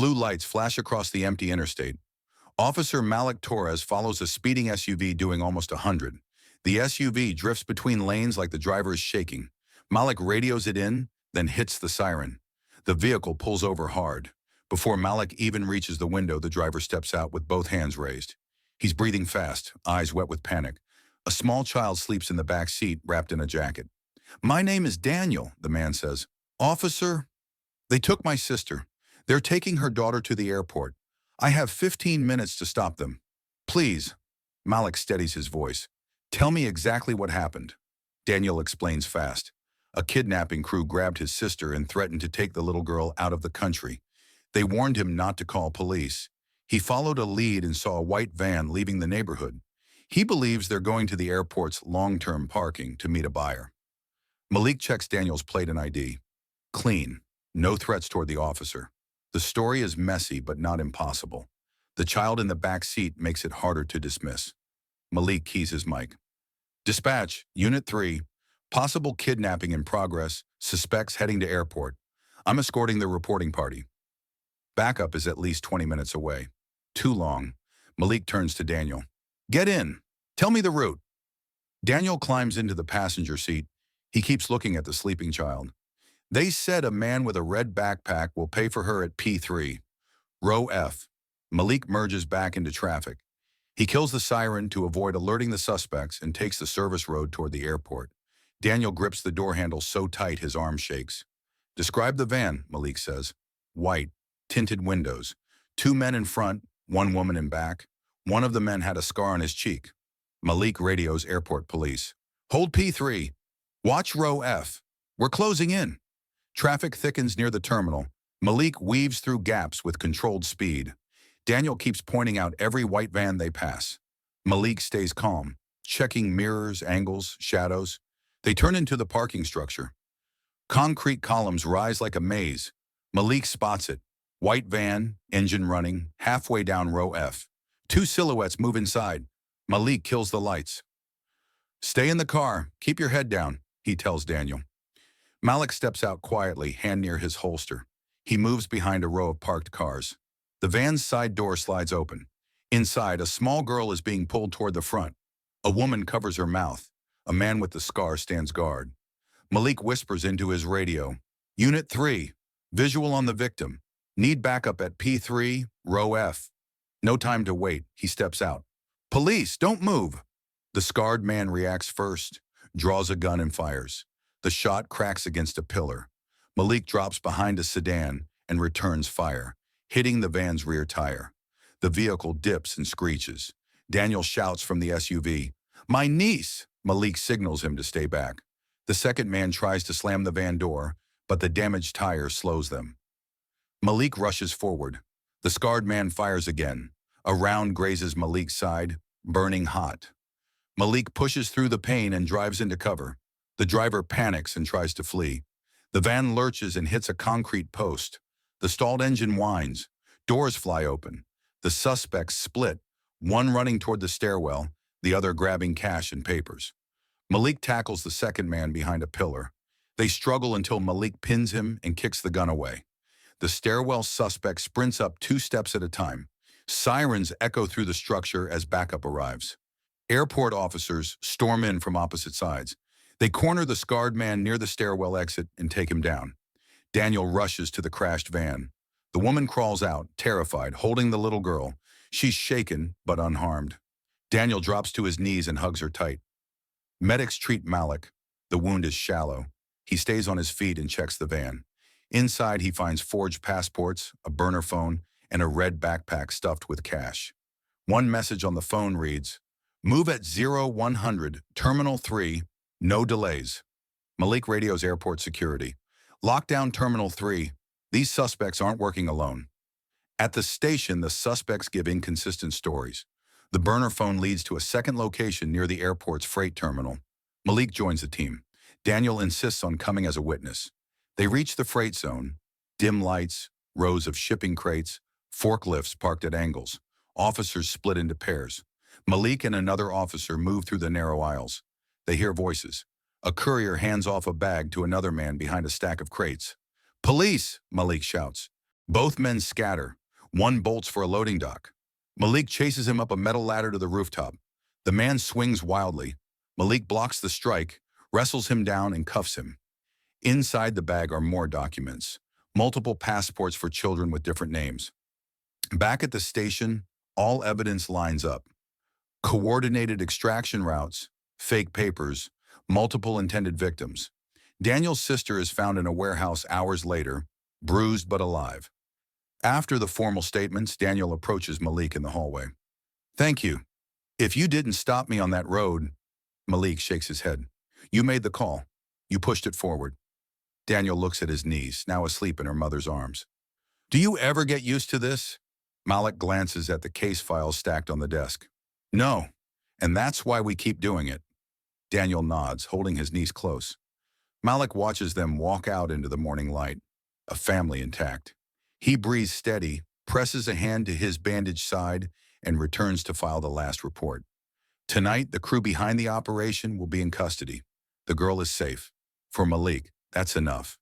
Blue lights flash across the empty interstate. Officer Malik Torres follows a speeding SUV doing almost 100. The SUV drifts between lanes like the driver is shaking. Malik radios it in, then hits the siren. The vehicle pulls over hard. Before Malik even reaches the window, the driver steps out with both hands raised. He's breathing fast, eyes wet with panic. A small child sleeps in the back seat, wrapped in a jacket. "My name is Daniel," the man says. "Officer, they took my sister. They're taking her daughter to the airport. I have 15 minutes to stop them. Please." Malik steadies his voice. "Tell me exactly what happened." Daniel explains fast. A kidnapping crew grabbed his sister and threatened to take the little girl out of the country. They warned him not to call police. He followed a lead and saw a white van leaving the neighborhood. He believes they're going to the airport's long-term parking to meet a buyer. Malik checks Daniel's plate and ID. Clean. No threats toward the officer. The story is messy but not impossible. The child in the back seat makes it harder to dismiss. Malik keys his mic. "Dispatch, Unit 3. Possible kidnapping in progress. Suspects heading to airport. I'm escorting the reporting party." Backup is at least 20 minutes away. Too long. Malik turns to Daniel. "Get in. Tell me the route." Daniel climbs into the passenger seat. He keeps looking at the sleeping child. "They said a man with a red backpack will pay for her at P3. Row F." Malik merges back into traffic. He kills the siren to avoid alerting the suspects and takes the service road toward the airport. Daniel grips the door handle so tight his arm shakes. "Describe the van," Malik says. "White, tinted windows. 2 men in front, 1 woman in back. One of the men had a scar on his cheek." Malik radios airport police. "Hold P3. Watch row F. We're closing in." Traffic thickens near the terminal. Malik weaves through gaps with controlled speed. Daniel keeps pointing out every white van they pass. Malik stays calm, checking mirrors, angles, shadows. They turn into the parking structure. Concrete columns rise like a maze. Malik spots it. White van, engine running, halfway down row F. 2 silhouettes move inside. Malik kills the lights. "Stay in the car. Keep your head down," he tells Daniel. Malik steps out quietly, hand near his holster. He moves behind a row of parked cars. The van's side door slides open. Inside, a small girl is being pulled toward the front. A woman covers her mouth. A man with the scar stands guard. Malik whispers into his radio. "Unit 3, visual on the victim. Need backup at P3, row F." No time to wait. He steps out. "Police, don't move." The scarred man reacts first, draws a gun and fires. The shot cracks against a pillar. Malik drops behind a sedan and returns fire, hitting the van's rear tire. The vehicle dips and screeches. Daniel shouts from the SUV, "My niece!" Malik signals him to stay back. The second man tries to slam the van door, but the damaged tire slows them. Malik rushes forward. The scarred man fires again. A round grazes Malik's side, burning hot. Malik pushes through the pain and drives into cover. The driver panics and tries to flee. The van lurches and hits a concrete post. The stalled engine whines. Doors fly open. The suspects split, one running toward the stairwell, the other grabbing cash and papers. Malik tackles the second man behind a pillar. They struggle until Malik pins him and kicks the gun away. The stairwell suspect sprints up 2 steps at a time. Sirens echo through the structure as backup arrives. Airport officers storm in from opposite sides. They corner the scarred man near the stairwell exit and take him down. Daniel rushes to the crashed van. The woman crawls out, terrified, holding the little girl. She's shaken, but unharmed. Daniel drops to his knees and hugs her tight. Medics treat Malik. The wound is shallow. He stays on his feet and checks the van. Inside, he finds forged passports, a burner phone, and a red backpack stuffed with cash. One message on the phone reads, "Move at 0100, Terminal 3, no delays." Malik radios airport security. "Lock down Terminal 3. These suspects aren't working alone." At the station, the suspects give inconsistent stories. The burner phone leads to a second location near the airport's freight terminal. Malik joins the team. Daniel insists on coming as a witness. They reach the freight zone. Dim lights, rows of shipping crates, forklifts parked at angles. Officers split into pairs. Malik and another officer move through the narrow aisles. They hear voices. A courier hands off a bag to another man behind a stack of crates. "Police!" Malik shouts. Both men scatter. One bolts for a loading dock. Malik chases him up a metal ladder to the rooftop. The man swings wildly. Malik blocks the strike, wrestles him down, and cuffs him. Inside the bag are more documents. Multiple passports for children with different names. Back at the station, all evidence lines up. Coordinated extraction routes, fake papers, multiple intended victims. Daniel's sister is found in a warehouse hours later, bruised but alive. After the formal statements, Daniel approaches Malik in the hallway. "Thank you. If you didn't stop me on that road," Malik shakes his head. "You made the call. You pushed it forward." Daniel looks at his niece, now asleep in her mother's arms. "Do you ever get used to this?" Malik glances at the case files stacked on the desk. "No, and that's why we keep doing it." Daniel nods, holding his niece close. Malik watches them walk out into the morning light, a family intact. He breathes steady, presses a hand to his bandaged side, and returns to file the last report. Tonight, the crew behind the operation will be in custody. The girl is safe. For Malik, that's enough.